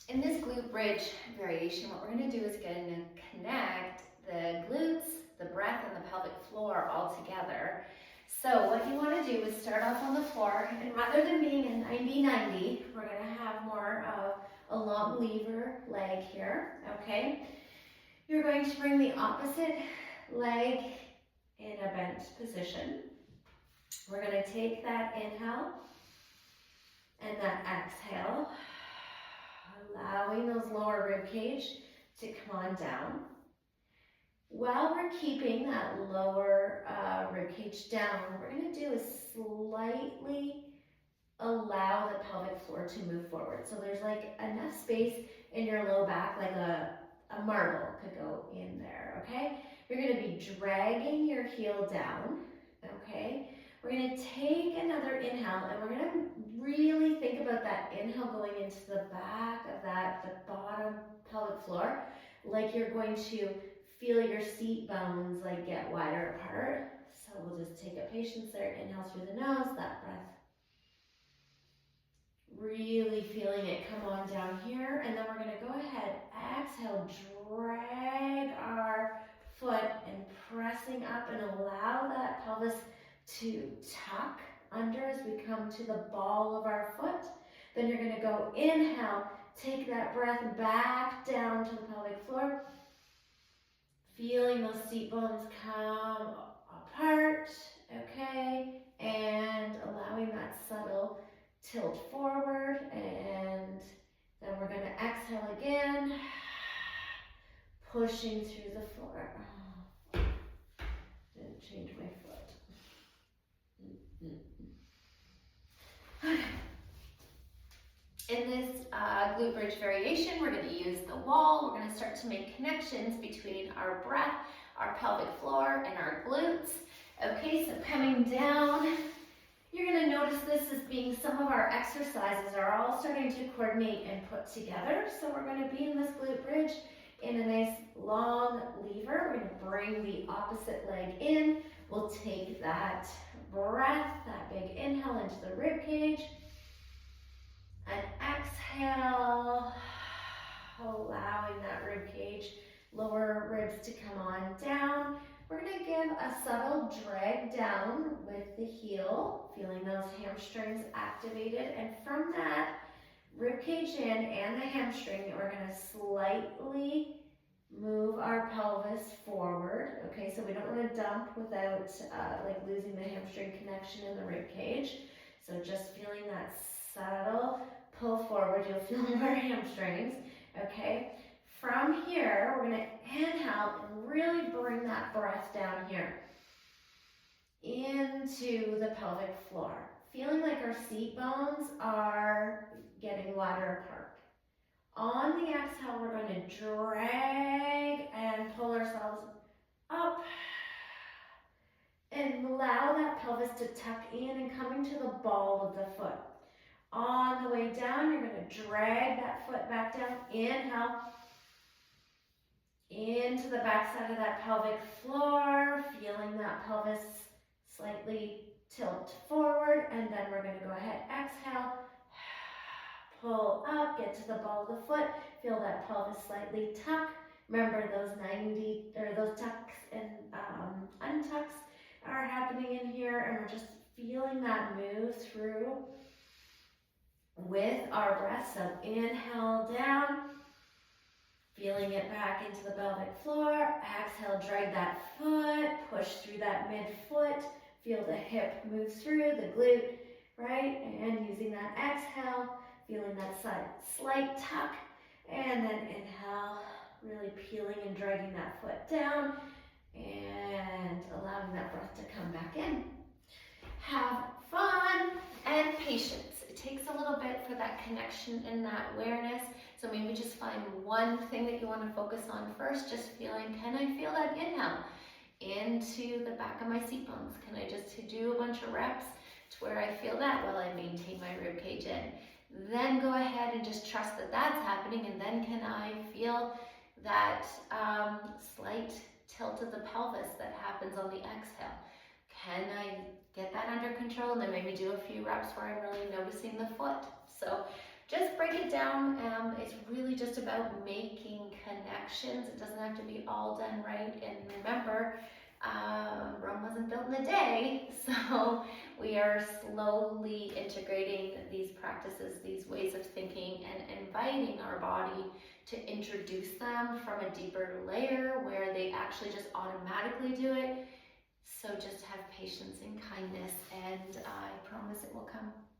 In this glute bridge variation, what we're going to do is going to connect the glutes, the breath, and the pelvic floor all together. So what you want to do is start off on the floor, and rather than being a 90-90, we're going to have more of a long lever leg here, okay? You're going to bring the opposite leg in a bent position. We're going to take that inhale and that exhale, allowing those lower rib cage to come on down. While we're keeping that lower rib cage down, what we're going to do is slightly allow the pelvic floor to move forward. So there's like enough space in your low back, like a marble could go in there, okay? You're going to be dragging your heel down, okay? We're going to take another inhale, and we're going to really think about that inhale going into the back of the bottom pelvic floor, like you're going to feel your seat bones like get wider apart. So we'll just take a patience there. Inhale through the nose, that breath. Really feeling it come on down here. And then we're going to go ahead, exhale, drag our foot and pressing up and allow that pelvis to tuck under as we come to the ball of our foot. Then you're going to go inhale, take that breath back down to the pelvic floor, feeling those seat bones come apart, okay, and allowing that subtle tilt forward. And then we're going to exhale again, pushing through the floor. Oh, didn't change my foot. In this glute bridge variation, we're going to use the wall. We're going to start to make connections between our breath, our pelvic floor, and our glutes. Okay, so coming down, you're going to notice this as being some of our exercises are all starting to coordinate and put together. So we're going to be in this glute bridge in a nice long lever. We're going to bring the opposite leg in. We'll take that breath, that big inhale into the rib cage. And exhale, allowing that rib cage, lower ribs to come on down. We're going to give a subtle drag down with the heel, feeling those hamstrings activated. And from that rib cage in and the hamstring, we're going to slightly move our pelvis forward. Okay, so we don't want to dump without like losing the hamstring connection in the rib cage. So just feeling that subtle pull forward, you'll feel more hamstrings, okay? From here, we're gonna inhale and really bring that breath down here into the pelvic floor. Feeling like our seat bones are getting wider apart. On the exhale, we're going to drag and pull ourselves up and allow that pelvis to tuck in and coming to the ball of the foot. On the way down, you're going to drag that foot back down. Inhale into the backside of that pelvic floor, feeling that pelvis slightly tilt forward. And then we're going to go ahead, exhale, pull up, get to the ball of the foot, feel that pelvis slightly tuck. Remember those tucks and untucks are happening in here, and we're just feeling that move through with our breath. So inhale down, feeling it back into the pelvic floor. Exhale, drag that foot, push through that midfoot, feel the hip move through, the glute, right? And using that exhale, feeling that slight tuck, and then inhale, really peeling and dragging that foot down, and allowing that breath to come back in. Have fun and patience. It takes a little bit for that connection and that awareness. So maybe just find one thing that you want to focus on first. Just feeling, can I feel that inhale into the back of my seat bones? Can I just do a bunch of reps to where I feel that while I maintain my rib cage in? Then go ahead and just trust that that's happening. And then can I feel that slight tilt of the pelvis that happens on the exhale? Can I get that under control? And then maybe do a few reps where I'm really noticing the foot. So just break it down. It's really really just about making connections. It doesn't have to be all done right. And remember, Rome wasn't built in a day, so we are slowly integrating these practices, these ways of thinking, and inviting our body to introduce them from a deeper layer where they actually just automatically do it. So just have patience and kindness, and I promise it will come.